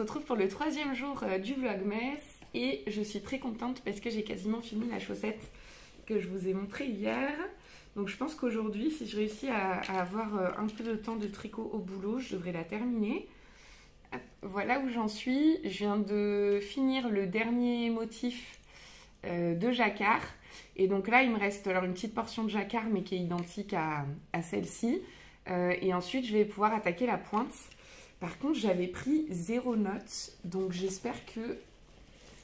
retrouve pour le 3e jour du Vlogmas et je suis très contente parce que j'ai quasiment fini la chaussette que je vous ai montrée hier. Donc je pense qu'aujourd'hui, si je réussis à avoir un peu de temps de tricot au boulot, je devrais la terminer. Voilà où j'en suis. Je viens de finir le dernier motif de jacquard. Et donc là, il me reste alors une petite portion de jacquard, mais qui est identique à celle-ci. Et ensuite, je vais pouvoir attaquer la pointe. Par contre, j'avais pris 0 note. Donc j'espère que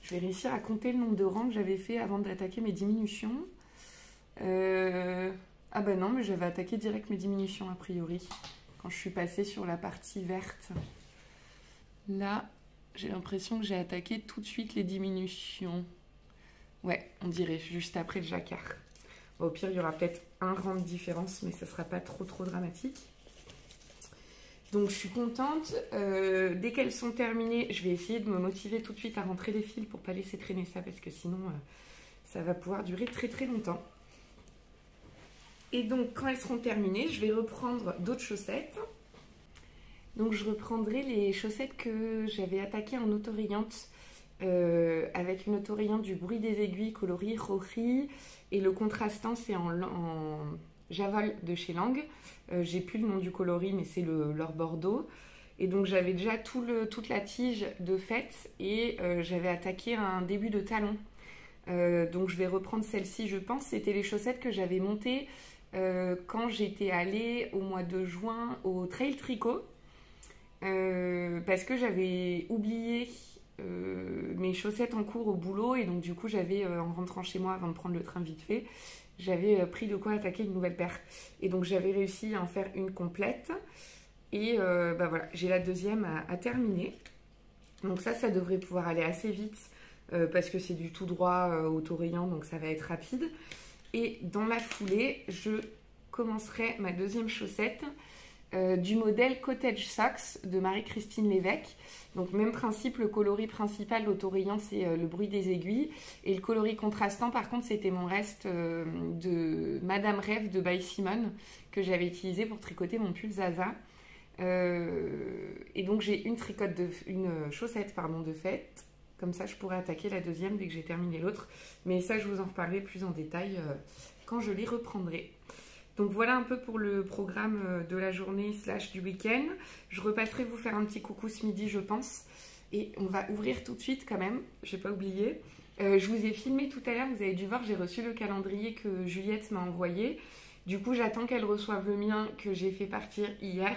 je vais réussir à compter le nombre de rangs que j'avais fait avant d'attaquer mes diminutions. Ah bah non, mais j'avais attaqué direct mes diminutions a priori. Quand je suis passée sur la partie verte. Là, j'ai l'impression que j'ai attaqué tout de suite les diminutions. Ouais, on dirait, juste après le jacquard. Bon, au pire, il y aura peut-être un rang de différence, mais ça ne sera pas trop dramatique. Donc, je suis contente. Dès qu'elles sont terminées, je vais essayer de me motiver tout de suite à rentrer les fils pour ne pas laisser traîner ça, parce que sinon, ça va pouvoir durer très longtemps. Et donc, quand elles seront terminées, je vais reprendre d'autres chaussettes. Donc, je reprendrai les chaussettes que j'avais attaquées en autorayante avec une autorayante du Bruit des Aiguilles coloris Rory. Et le contrastant, c'est en Javol de chez Lang. J'ai plus le nom du coloris, mais c'est leur bordeaux. Et donc, j'avais déjà toute la tige de fait et j'avais attaqué un début de talon. Donc, je vais reprendre celle-ci, je pense. C'était les chaussettes que j'avais montées quand j'étais allée au mois de juin au Trail Tricot. Parce que j'avais oublié mes chaussettes en cours au boulot et donc du coup j'avais en rentrant chez moi avant de prendre le train vite fait, j'avais pris de quoi attaquer une nouvelle paire et donc j'avais réussi à en faire une complète et bah voilà, j'ai la deuxième à terminer. Donc ça devrait pouvoir aller assez vite parce que c'est du tout droit autorayant, donc ça va être rapide. Et dans la foulée, je commencerai ma deuxième chaussette du modèle Cottage Socks de Marie-Christine Lévesque. Donc même principe, le coloris principal, l'autorayant, c'est le Bruit des Aiguilles. Et le coloris contrastant, par contre, c'était mon reste de Madame Rêve de By Simone que j'avais utilisé pour tricoter mon pull Zaza. Et donc j'ai une chaussette de fête. Comme ça, je pourrais attaquer la deuxième dès que j'ai terminé l'autre. Mais ça, je vous en reparlerai plus en détail quand je les reprendrai. Donc voilà un peu pour le programme de la journée / du week-end. Je repasserai vous faire un petit coucou ce midi, je pense. Et on va ouvrir tout de suite quand même, je n'ai pas oublié. Je vous ai filmé tout à l'heure, vous avez dû voir, j'ai reçu le calendrier que Juliette m'a envoyé. Du coup, j'attends qu'elle reçoive le mien que j'ai fait partir hier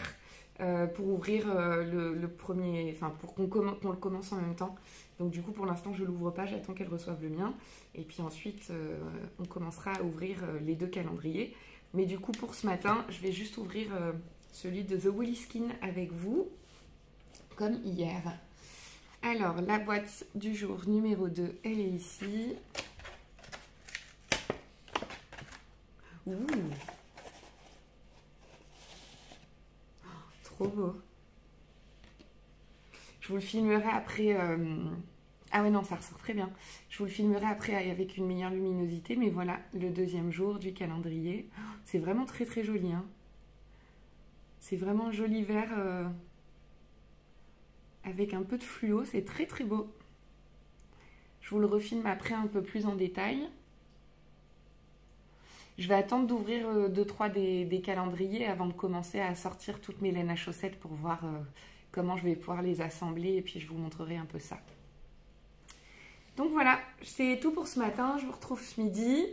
pour ouvrir le premier, enfin pour qu'on le commence en même temps. Donc du coup, pour l'instant, je ne l'ouvre pas, j'attends qu'elle reçoive le mien. Et puis ensuite, on commencera à ouvrir les deux calendriers. Mais du coup, pour ce matin, je vais juste ouvrir celui de The Woolly Skin avec vous, comme hier. Alors, la boîte du jour numéro 2, elle est ici. Ouh, oh, trop beau. Je vous le filmerai après... Ah ouais, non, ça ressort très bien. Je vous le filmerai après avec une meilleure luminosité. Mais voilà, le deuxième jour du calendrier. C'est vraiment très joli. Hein. C'est vraiment joli vert avec un peu de fluo. C'est très beau. Je vous le refilme après un peu plus en détail. Je vais attendre d'ouvrir 2-3 des calendriers avant de commencer à sortir toutes mes laines à chaussettes pour voir comment je vais pouvoir les assembler. Et puis je vous montrerai un peu ça. Donc voilà, c'est tout pour ce matin, je vous retrouve ce midi.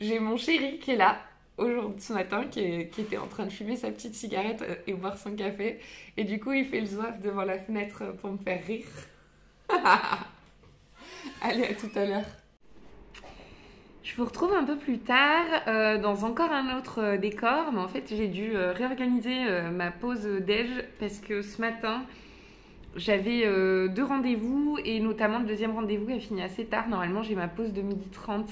J'ai mon chéri qui est là ce matin, qui était en train de fumer sa petite cigarette et boire son café. Et du coup, il fait le zouave devant la fenêtre pour me faire rire. Allez, à tout à l'heure. Je vous retrouve un peu plus tard dans encore un autre décor. Mais en fait, j'ai dû réorganiser ma pause déj parce que ce matin... J'avais 2 rendez-vous et notamment le deuxième rendez-vous qui a fini assez tard. Normalement, j'ai ma pause de 12h30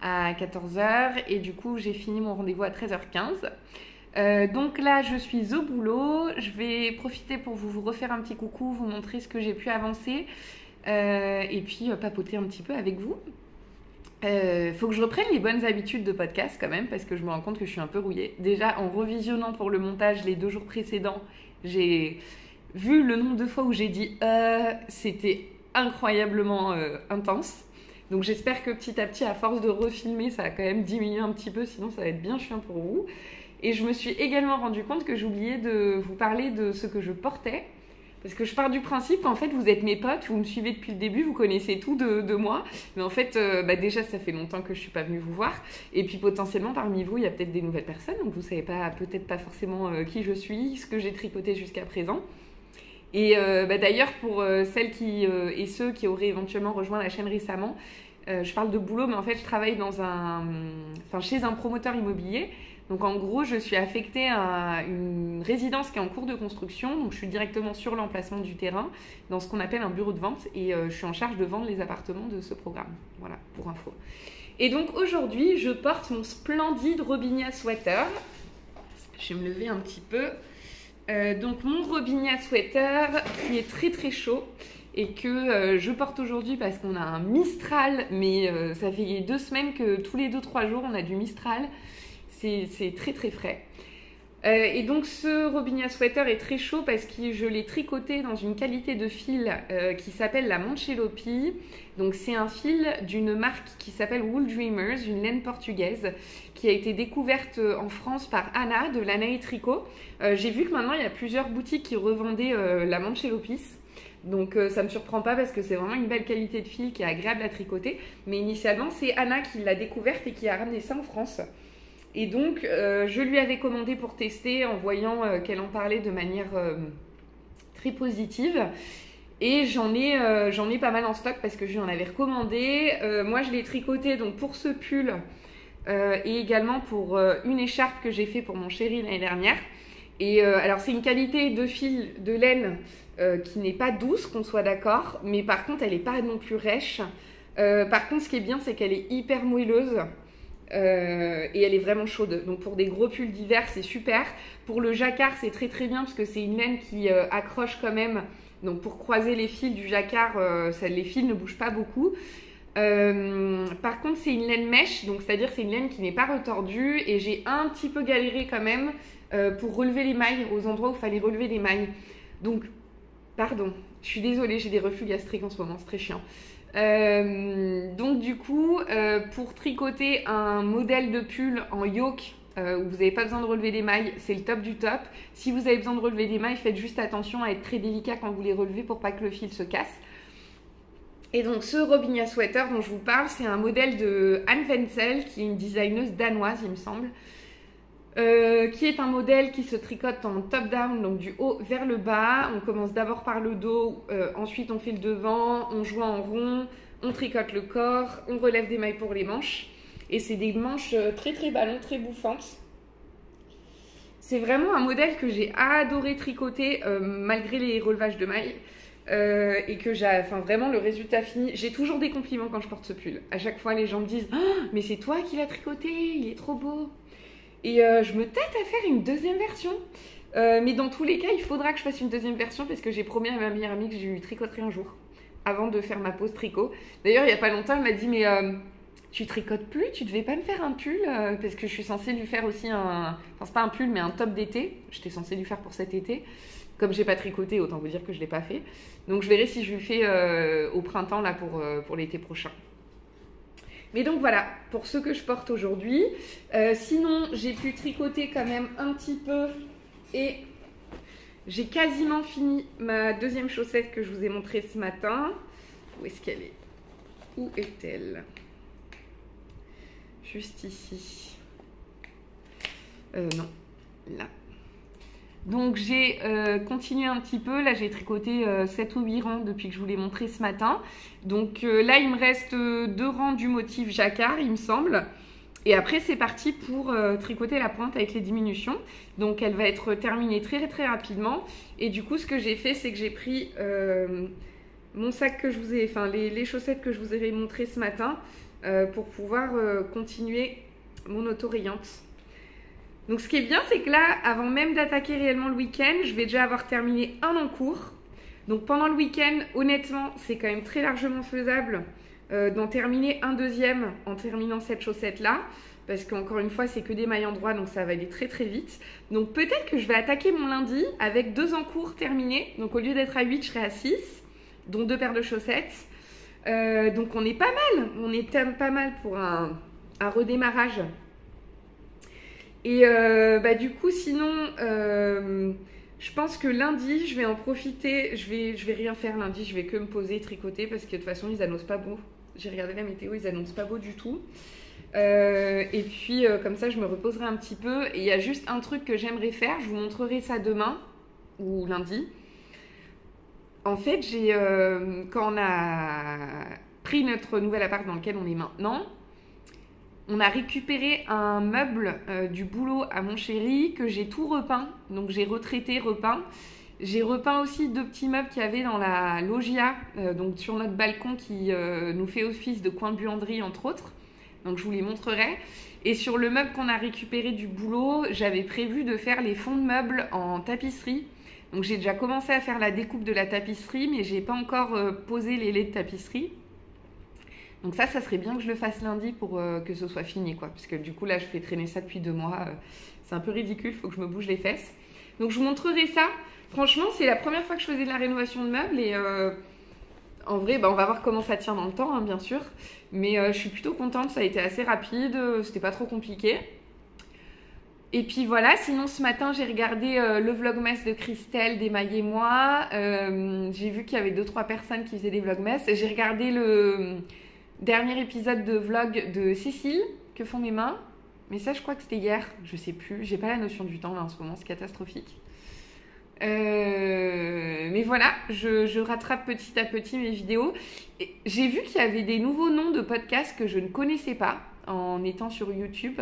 à 14h et du coup, j'ai fini mon rendez-vous à 13h15. Donc là, je suis au boulot. Je vais profiter pour vous refaire un petit coucou, vous montrer ce que j'ai pu avancer et puis papoter un petit peu avec vous. Faut que je reprenne les bonnes habitudes de podcast quand même parce que je me rends compte que je suis un peu rouillée. Déjà, en revisionnant pour le montage les 2 jours précédents, j'ai vu le nombre de fois où j'ai dit c'était incroyablement intense. Donc j'espère que petit à petit, à force de refilmer, ça va quand même diminuer un petit peu, sinon ça va être bien chiant pour vous. Et je me suis également rendu compte que j'oubliais de vous parler de ce que je portais. Parce que je pars du principe qu'en fait, vous êtes mes potes, vous me suivez depuis le début, vous connaissez tout de moi. Mais en fait, déjà, ça fait longtemps que je ne suis pas venue vous voir. Et puis potentiellement, parmi vous, il y a peut-être des nouvelles personnes. Donc vous ne savez peut-être pas forcément qui je suis, ce que j'ai tricoté jusqu'à présent. Et d'ailleurs, pour celles et ceux qui auraient éventuellement rejoint la chaîne récemment, je parle de boulot, mais en fait, je travaille chez un promoteur immobilier. Donc en gros, je suis affectée à une résidence qui est en cours de construction. Donc je suis directement sur l'emplacement du terrain, dans ce qu'on appelle un bureau de vente. Et je suis en charge de vendre les appartements de ce programme. Voilà, pour info. Et donc aujourd'hui, je porte mon splendide Robinia sweater. Je vais me lever un petit peu. Donc mon Robinia sweater qui est très très chaud et que je porte aujourd'hui parce qu'on a un Mistral. Mais ça fait 2 semaines que tous les 2-3 jours, on a du Mistral. C'est très très frais. Et donc ce Robinia sweater est très chaud parce que je l'ai tricoté dans une qualité de fil qui s'appelle la Manchelopi. Donc c'est un fil d'une marque qui s'appelle Wool Dreamers, une laine portugaise qui a été découverte en France par Anna de l'Anaï Tricot. J'ai vu que maintenant il y a plusieurs boutiques qui revendaient la Manchelopis. Donc ça ne me surprend pas parce que c'est vraiment une belle qualité de fil qui est agréable à tricoter. Mais initialement c'est Anna qui l'a découverte et qui a ramené ça en France. Et donc, je lui avais commandé pour tester en voyant qu'elle en parlait de manière très positive. Et j'en ai pas mal en stock parce que je lui en avais recommandé. Moi, je l'ai tricoté donc, pour ce pull et également pour une écharpe que j'ai fait pour mon chéri l'année dernière. Et alors, c'est une qualité de fil, de laine qui n'est pas douce, qu'on soit d'accord. Mais par contre, elle n'est pas non plus rêche. Par contre, ce qui est bien, c'est qu'elle est hyper moelleuse. Et elle est vraiment chaude. Donc pour des gros pulls d'hiver, c'est super. Pour le jacquard, c'est très très bien parce que c'est une laine qui accroche quand même. Donc pour croiser les fils du jacquard, les fils ne bougent pas beaucoup. Par contre, c'est une laine mèche, donc c'est-à-dire c'est une laine qui n'est pas retordue. Et j'ai un petit peu galéré quand même pour relever les mailles aux endroits où il fallait relever les mailles. Donc, pardon, je suis désolée, j'ai des reflux gastriques en ce moment, c'est très chiant. Donc du coup, pour tricoter un modèle de pull en yoke où vous n'avez pas besoin de relever des mailles, c'est le top du top. Si vous avez besoin de relever des mailles, faites juste attention à être très délicat quand vous les relevez pour pas que le fil se casse. Et donc ce Robinia sweater dont je vous parle, c'est un modèle de Anne Wenzel, qui est une designeuse danoise il me semble. Qui est un modèle qui se tricote en top-down, donc du haut vers le bas. On commence d'abord par le dos, ensuite on fait le devant, on joue en rond, on tricote le corps, on relève des mailles pour les manches. Et c'est des manches très très ballons, très bouffantes. C'est vraiment un modèle que j'ai adoré tricoter malgré les relevages de mailles. Et que vraiment le résultat fini. J'ai toujours des compliments quand je porte ce pull. À chaque fois les gens me disent « Oh, mais c'est toi qui l'as tricoté, il est trop beau !» Et je me tâte à faire une deuxième version. Mais dans tous les cas, il faudra que je fasse une deuxième version parce que j'ai promis à ma meilleure amie que je lui tricoterai un jour avant de faire ma pause tricot. D'ailleurs, il n'y a pas longtemps, elle m'a dit « Mais tu tricotes plus? Tu devais pas me faire un pull ?» Parce que je suis censée lui faire aussi un... Enfin, c'est pas un pull, mais un top d'été. J'étais censée lui faire pour cet été. Comme j'ai pas tricoté, autant vous dire que je l'ai pas fait. Donc je verrai si je lui fais au printemps là pour l'été prochain. Mais donc voilà, pour ce que je porte aujourd'hui. Sinon, j'ai pu tricoter quand même un petit peu et j'ai quasiment fini ma deuxième chaussette que je vous ai montrée ce matin. Où est-ce qu'elle est? Où est-elle? Juste ici. Non, là. Donc j'ai continué un petit peu, là j'ai tricoté 7 ou 8 rangs depuis que je vous l'ai montré ce matin. Donc là il me reste 2 rangs du motif jacquard il me semble. Et après c'est parti pour tricoter la pointe avec les diminutions. Donc elle va être terminée très très rapidement. Et du coup ce que j'ai fait c'est que j'ai pris mon sac que je vous ai, enfin les chaussettes que je vous ai montrées ce matin pour pouvoir continuer mon autorayante. Donc ce qui est bien, c'est que là, avant même d'attaquer réellement le week-end, je vais déjà avoir terminé un en cours. Donc pendant le week-end, honnêtement, c'est quand même très largement faisable d'en terminer un deuxième en terminant cette chaussette-là. parce qu'encore une fois, c'est que des mailles en droit, donc ça va aller très très vite. Donc peut-être que je vais attaquer mon lundi avec 2 encours terminés. Donc au lieu d'être à 8, je serai à 6, dont 2 paires de chaussettes. Donc on est pas mal, on est pas mal pour un redémarrage. Et du coup, sinon, je pense que lundi, je vais en profiter. Je vais rien faire lundi, je vais que me poser, tricoter, parce que de toute façon, ils annoncent pas beau. J'ai regardé la météo, ils annoncent pas beau du tout. Et puis, comme ça, je me reposerai un petit peu. Et il y a juste un truc que j'aimerais faire, je vous montrerai ça demain ou lundi. En fait, quand on a pris notre nouvel appart dans lequel on est maintenant, on a récupéré un meuble du boulot à mon chéri que j'ai tout repeint. Donc j'ai retraité, repeint. J'ai repeint aussi 2 petits meubles qu'il y avait dans la loggia, donc sur notre balcon qui nous fait office de coin de buanderie entre autres. Donc je vous les montrerai. Et sur le meuble qu'on a récupéré du boulot, j'avais prévu de faire les fonds de meubles en tapisserie. Donc j'ai déjà commencé à faire la découpe de la tapisserie, mais j'ai pas encore posé les laits de tapisserie. Donc ça serait bien que je le fasse lundi pour que ce soit fini, quoi. Parce que du coup, là, je fais traîner ça depuis 2 mois. C'est un peu ridicule, il faut que je me bouge les fesses. Donc je vous montrerai ça. Franchement, c'est la première fois que je faisais de la rénovation de meubles. Et en vrai, on va voir comment ça tient dans le temps, hein, bien sûr. Mais je suis plutôt contente, ça a été assez rapide. C'était pas trop compliqué. Et puis voilà, sinon ce matin, j'ai regardé le vlogmas de Christelle, d'Emaille et moi. J'ai vu qu'il y avait 2-3 personnes qui faisaient des vlogmas. J'ai regardé le dernier épisode de vlog de Cécile, que font mes mains. Mais ça, je crois que c'était hier, je sais plus. J'ai pas la notion du temps là en ce moment, c'est catastrophique. Mais voilà, je rattrape petit à petit mes vidéos. J'ai vu qu'il y avait des nouveaux noms de podcasts que je ne connaissais pas en étant sur YouTube.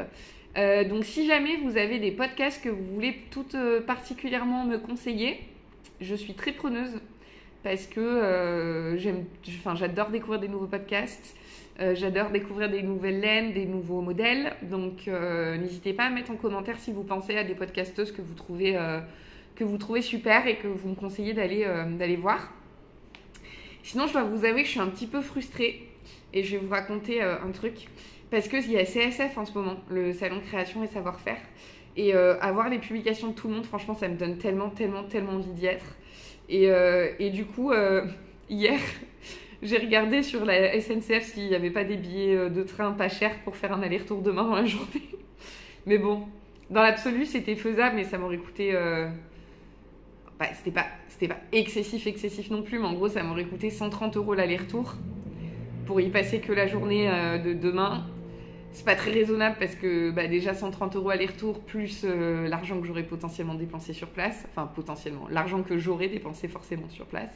Donc si jamais vous avez des podcasts que vous voulez tout particulièrement me conseiller, je suis très preneuse parce que j'adore découvrir des nouveaux podcasts, j'adore découvrir des nouvelles laines, des nouveaux modèles. Donc n'hésitez pas à mettre en commentaire si vous pensez à des podcasteuses que vous trouvez super et que vous me conseillez d'aller voir. Sinon, je dois vous avouer que je suis un petit peu frustrée et je vais vous raconter un truc. Parce qu'il y a CSF en ce moment, le salon création et savoir-faire. Et avoir les publications de tout le monde, franchement, ça me donne tellement envie d'y être. Et du coup, hier, j'ai regardé sur la SNCF s'il n'y avait pas des billets de train pas chers pour faire un aller-retour demain dans la journée. Mais bon, dans l'absolu, c'était faisable, mais ça m'aurait coûté... c'était pas excessif non plus, mais en gros, ça m'aurait coûté 130 € l'aller-retour pour y passer que la journée de demain. C'est pas très raisonnable parce que déjà 130 € aller-retour plus l'argent que j'aurais potentiellement dépensé sur place. Enfin, potentiellement. L'argent que j'aurais dépensé forcément sur place.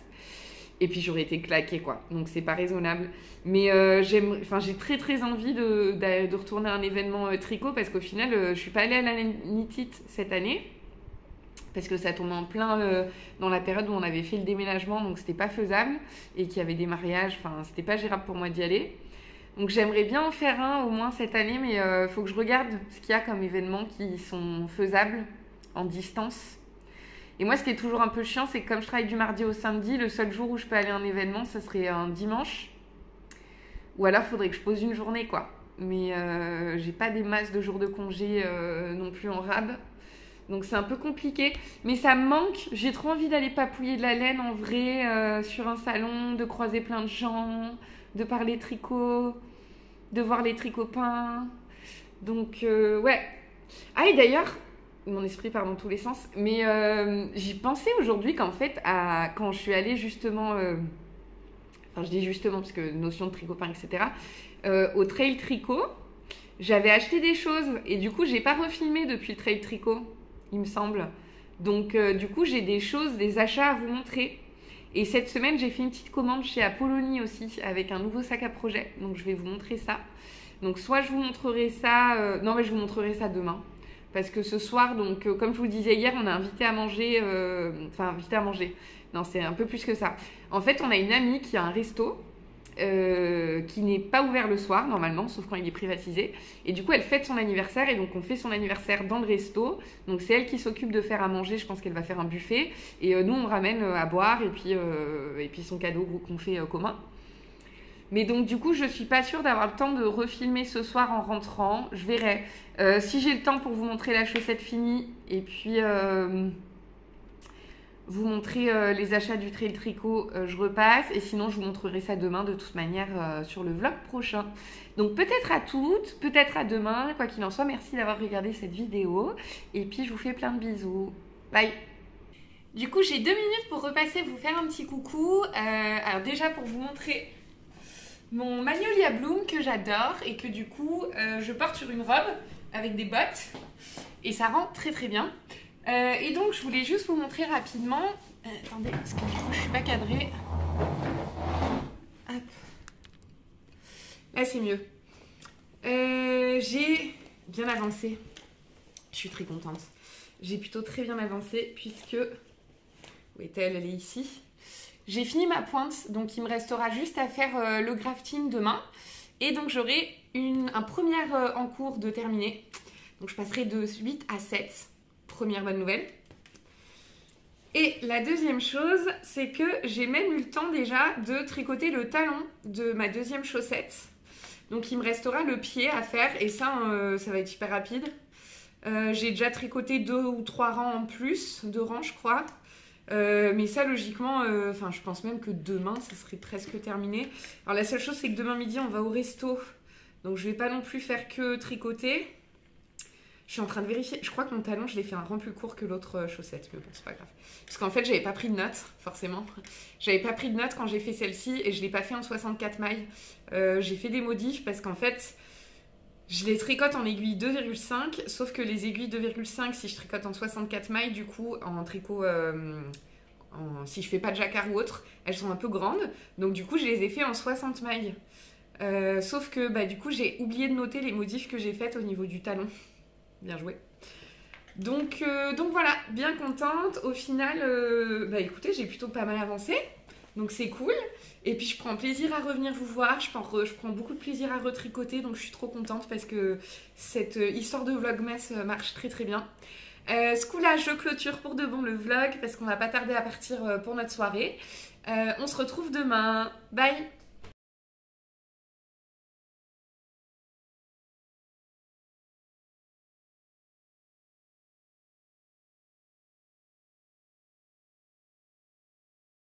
Et puis j'aurais été claquée, quoi. Donc c'est pas raisonnable. Mais j'ai très envie de retourner à un événement tricot parce qu'au final, je suis pas allée à la Knit It cette année. Parce que ça tombait en plein dans la période où on avait fait le déménagement, donc c'était pas faisable. Et qu'il y avait des mariages, enfin c'était pas gérable pour moi d'y aller. Donc j'aimerais bien en faire un au moins cette année, mais faut que je regarde ce qu'il y a comme événements qui sont faisables en distance. Et moi, ce qui est toujours un peu chiant, c'est que comme je travaille du mardi au samedi, le seul jour où je peux aller à un événement, ça serait un dimanche. Ou alors, il faudrait que je pose une journée, quoi. Mais j'ai pas des masses de jours de congé non plus en rab. Donc c'est un peu compliqué. Mais ça me manque. J'ai trop envie d'aller papouiller de la laine en vrai sur un salon, de croiser plein de gens, de parler tricot, de voir les tricopains. Donc ouais. Ah et d'ailleurs, mon esprit part dans tous les sens, mais j'y pensais aujourd'hui qu'en fait, quand je suis allée justement, enfin je dis justement parce que notion de tricopin, etc., au trail tricot, j'avais acheté des choses et du coup, j'ai pas refilmé depuis le trail tricot, il me semble. Donc du coup, j'ai des choses, des achats à vous montrer. Et cette semaine, j'ai fait une petite commande chez Apollonie aussi, avec un nouveau sac à projet. Donc je vais vous montrer ça. Donc soit je vous montrerai ça, non mais je vous montrerai ça demain. Parce que ce soir, donc comme je vous le disais hier, on a invité à manger, invité à manger. Non, c'est un peu plus que ça. En fait, on a une amie qui a un resto qui n'est pas ouvert le soir normalement, sauf quand il est privatisé. Et du coup, elle fête son anniversaire et donc on fait son anniversaire dans le resto. Donc c'est elle qui s'occupe de faire à manger. Je pense qu'elle va faire un buffet et nous on ramène à boire et puis son cadeau qu'on fait commun. Mais donc du coup, je suis pas sûre d'avoir le temps de refilmer ce soir en rentrant. Je verrai. Si j'ai le temps pour vous montrer la chaussette finie et puis vous montrer les achats du Trail Tricot, je repasse. Et sinon, je vous montrerai ça demain de toute manière sur le vlog prochain. Donc peut-être à toutes, peut-être à demain. Quoi qu'il en soit, merci d'avoir regardé cette vidéo. Et puis, je vous fais plein de bisous. Bye! Du coup, j'ai 2 minutes pour repasser, vous faire un petit coucou. Alors déjà, pour vous montrer mon Magnolia Bloom que j'adore et que du coup, je porte sur une robe avec des bottes. Et ça rend très très bien. Et donc, je voulais juste vous montrer rapidement. Attendez, parce que du coup, je suis pas cadrée. Hop. Là, c'est mieux. J'ai bien avancé. Je suis très contente. J'ai plutôt très bien avancé puisque... Où est-elle? Elle est ici. J'ai fini ma pointe, donc il me restera juste à faire le grafting demain. Et donc j'aurai un premier en cours de terminé. Donc je passerai de 8 à 7. Première bonne nouvelle. Et la deuxième chose, c'est que j'ai même eu le temps déjà de tricoter le talon de ma deuxième chaussette. Donc il me restera le pied à faire et ça, ça va être hyper rapide. J'ai déjà tricoté 2 ou 3 rangs en plus, 2 rangs je crois. Mais ça logiquement, je pense même que demain ça serait presque terminé. Alors la seule chose c'est que demain midi on va au resto, donc je vais pas non plus faire que tricoter. Je suis en train de vérifier, je crois que mon talon je l'ai fait un rang plus court que l'autre chaussette, mais bon c'est pas grave. Parce qu'en fait j'avais pas pris de notes, forcément. J'avais pas pris de notes quand j'ai fait celle-ci et je l'ai pas fait en 64 mailles. J'ai fait des modifs parce qu'en fait... Je les tricote en aiguille 2,5, sauf que les aiguilles 2,5, si je tricote en 64 mailles, du coup, en tricot, si je fais pas de jacquard ou autre, elles sont un peu grandes. Donc du coup, je les ai fait en 60 mailles. Sauf que du coup, j'ai oublié de noter les modifs que j'ai faites au niveau du talon. Bien joué. Donc voilà, bien contente. Au final, écoutez, j'ai plutôt pas mal avancé. Donc c'est cool. Et puis je prends plaisir à revenir vous voir, je prends beaucoup de plaisir à retricoter, donc je suis trop contente parce que cette histoire de vlogmas marche très très bien. Ce coup-là, je clôture pour de bon le vlog parce qu'on va pas tarder à partir pour notre soirée. On se retrouve demain. Bye!